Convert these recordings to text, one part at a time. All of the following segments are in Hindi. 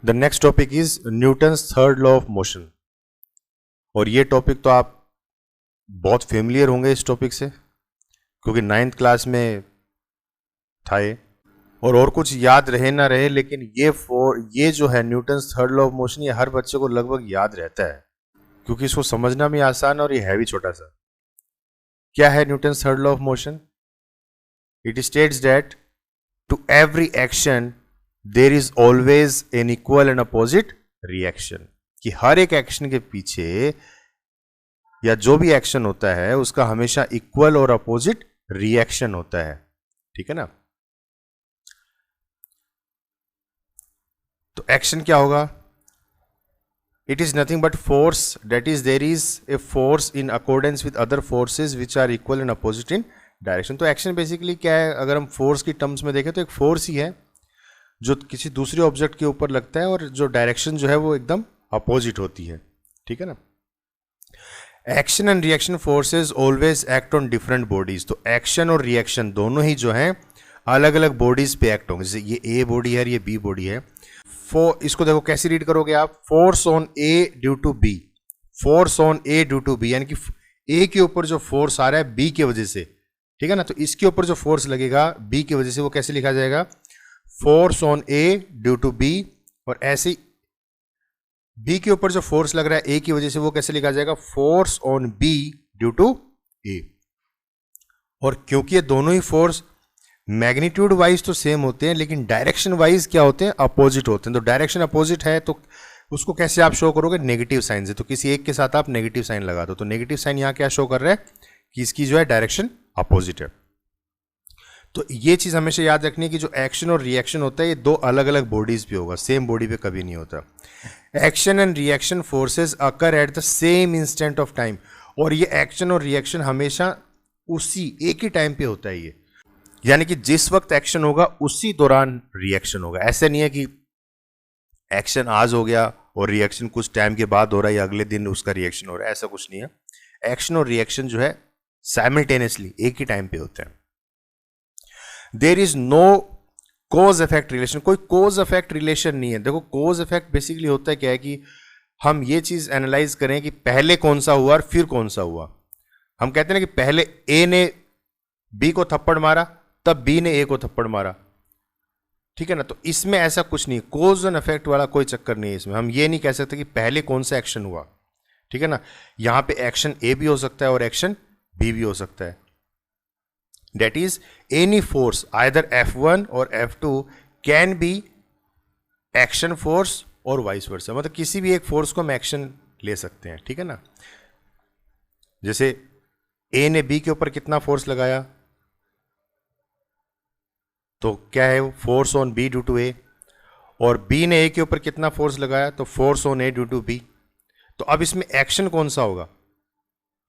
The next topic is Newton's third law of motion. और ये टॉपिक तो आप बहुत फेमिलियर होंगे इस टॉपिक से, क्योंकि 9th क्लास में था ये। और कुछ याद रहे ना रहे, लेकिन ये जो है Newton's third law of motion, ये हर बच्चे को लगभग याद रहता है, क्योंकि इसको समझना भी आसान और ये है भी छोटा सा। क्या है Newton's third law of motion? It states that to every action there is always an equal and opposite reaction. कि हर एक एक्शन के पीछे या जो भी एक्शन होता है उसका हमेशा इक्वल और अपोजिट रिएक्शन होता है, ठीक है ना। तो एक्शन क्या होगा? It is nothing but force, that is there is a force in accordance with other forces which are equal and opposite in direction. तो एक्शन बेसिकली क्या है? अगर हम फोर्स की टर्म्स में देखें तो एक फोर्स ही है जो किसी दूसरे ऑब्जेक्ट के ऊपर लगता है और जो डायरेक्शन जो है वो एकदम अपोजिट होती है, ठीक है ना। Action and reaction forces always act on different bodies. तो एक्शन और रिएक्शन दोनों ही जो हैं अलग अलग बॉडीज पे एक्ट होंगे। जैसे ये ए बॉडी है और ये बी बॉडी है। इसको देखो कैसे रीड करोगे आप? Force on A due to B, force on A due to B, यानी कि ए के ऊपर जो फोर्स आ रहा है बी की वजह से, ठीक है ना। तो इसके ऊपर जो फोर्स लगेगा बी की वजह से, वो कैसे लिखा जाएगा? Force on A due to B. और ऐसे ही बी के ऊपर जो फोर्स लग रहा है ए की वजह से, वो कैसे लिखा जाएगा? Force on B due to A. और क्योंकि ये दोनों ही फोर्स मैग्नीट्यूड वाइज तो सेम होते हैं, लेकिन डायरेक्शन वाइज क्या होते हैं? अपोजिट होते हैं। तो डायरेक्शन अपोजिट है तो उसको कैसे आप शो करोगे? नेगेटिव साइन से। तो किसी एक के साथ आप नेगेटिव साइन लगा दो। तो नेगेटिव साइन यहां क्या शो कर रहा है? कि इसकी जो है डायरेक्शन अपोजिट है। तो ये चीज हमेशा याद रखनी है कि जो एक्शन और रिएक्शन होता है ये दो अलग अलग बॉडीज पे होगा, सेम बॉडी पे कभी नहीं होता। Action and reaction forces occur at the same instant of time. और ये एक्शन और रिएक्शन हमेशा उसी एक ही टाइम पे होता है ये, यानी कि जिस वक्त एक्शन होगा उसी दौरान रिएक्शन होगा। ऐसा नहीं है कि एक्शन आज हो गया और रिएक्शन कुछ टाइम के बाद हो रहा है या अगले दिन उसका रिएक्शन हो रहा है, ऐसा कुछ नहीं है। एक्शन और रिएक्शन जो है साइमल्टेनियसली एक ही टाइम पे होते हैं। There is no cause effect relation. कोई कोज इफेक्ट रिलेशन नहीं है। देखो कोज इफेक्ट बेसिकली होता है क्या है कि हम ये चीज एनालाइज करें कि पहले कौन सा हुआ और फिर कौन सा हुआ। हम कहते हैं ना कि पहले ए ने बी को थप्पड़ मारा तब बी ने ए को थप्पड़ मारा, ठीक है ना। तो इसमें ऐसा कुछ नहीं, कोज एंड इफेक्ट वाला कोई चक्कर नहीं है इसमें। हम ये नहीं कह सकते कि पहले कौन सा एक्शन हुआ, ठीक है ना। यहां पे एक्शन ए भी हो सकता है और एक्शन बी भी हो सकता है। That is, any force, either F1 or F2, can be action force और vice versa। मतलब किसी भी एक फोर्स को हम एक्शन ले सकते हैं, ठीक है ना। जैसे A ने B के ऊपर कितना फोर्स लगाया, तो क्या है? Force on B due to A। और B ने A के ऊपर कितना फोर्स लगाया, तो force on A due to B। तो अब इसमें एक्शन कौन सा होगा?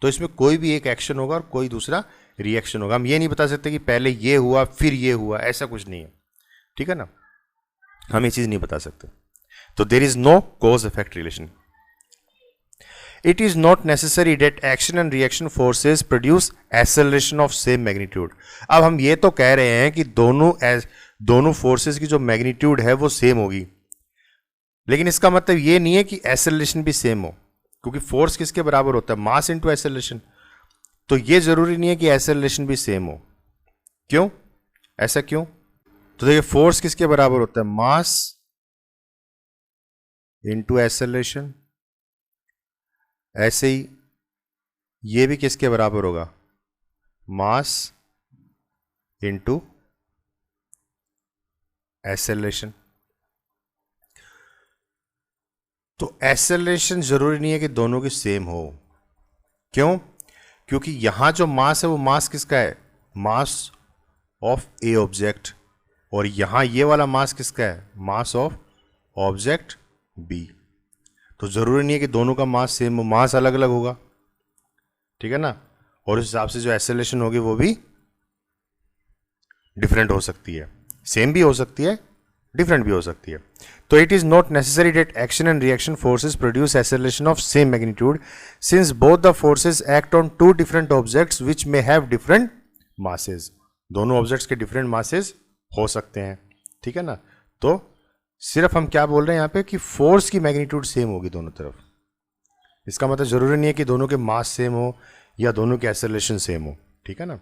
तो इसमें कोई भी एक एक्शन होगा और कोई दूसरा रिएक्शन होगा। हम ये नहीं बता सकते कि पहले ये हुआ फिर ये हुआ, ऐसा कुछ नहीं है, ठीक है ना। हम ये चीज नहीं बता सकते। तो there is no cause effect relation. It is not necessary that action and reaction forces produce acceleration of same magnitude. अब हम ये तो कह रहे हैं कि दोनों फोर्सेस की जो मैग्नीट्यूड है वो सेम होगी, लेकिन इसका मतलब ये नहीं है कि एक्सेलरेशन भी सेम हो, क्योंकि फोर्स किसके बराबर होता है? Mass into acceleration. तो ये जरूरी नहीं है कि एक्सेलरेशन भी सेम हो। क्यों? ऐसा क्यों? तो देखिए फोर्स किसके बराबर होता है? Mass into acceleration. ऐसे ही ये भी किसके बराबर होगा? Mass into acceleration. तो एक्सेलरेशन जरूरी नहीं है कि दोनों की सेम हो। क्यों? क्योंकि यहां जो मास है वो मास किसका है? Mass of A object. और यहां ये वाला मास किसका है? Mass of object B. तो जरूरी नहीं है कि दोनों का मास सेम हो, मास अलग अलग होगा, ठीक है ना। और उस हिसाब से जो एक्सेलरेशन होगी वो भी डिफरेंट हो सकती है, सेम भी हो सकती है, डिफरेंट भी हो सकती है। तो it is not necessary that action and reaction forces produce acceleration of same magnitude since both the forces act on two different objects which may have different masses. दोनों ऑब्जेक्ट्स के डिफरेंट मासेस हो सकते हैं, ठीक है ना। तो सिर्फ हम क्या बोल रहे हैं यहाँ पे कि फोर्स की मैग्नीट्यूड सेम होगी दोनों तरफ। इसका मतलब जरूरी नहीं है कि दोनों के मास सेम हो या दोनों के एक्सेलरेशन सेम हो, ठीक है ना।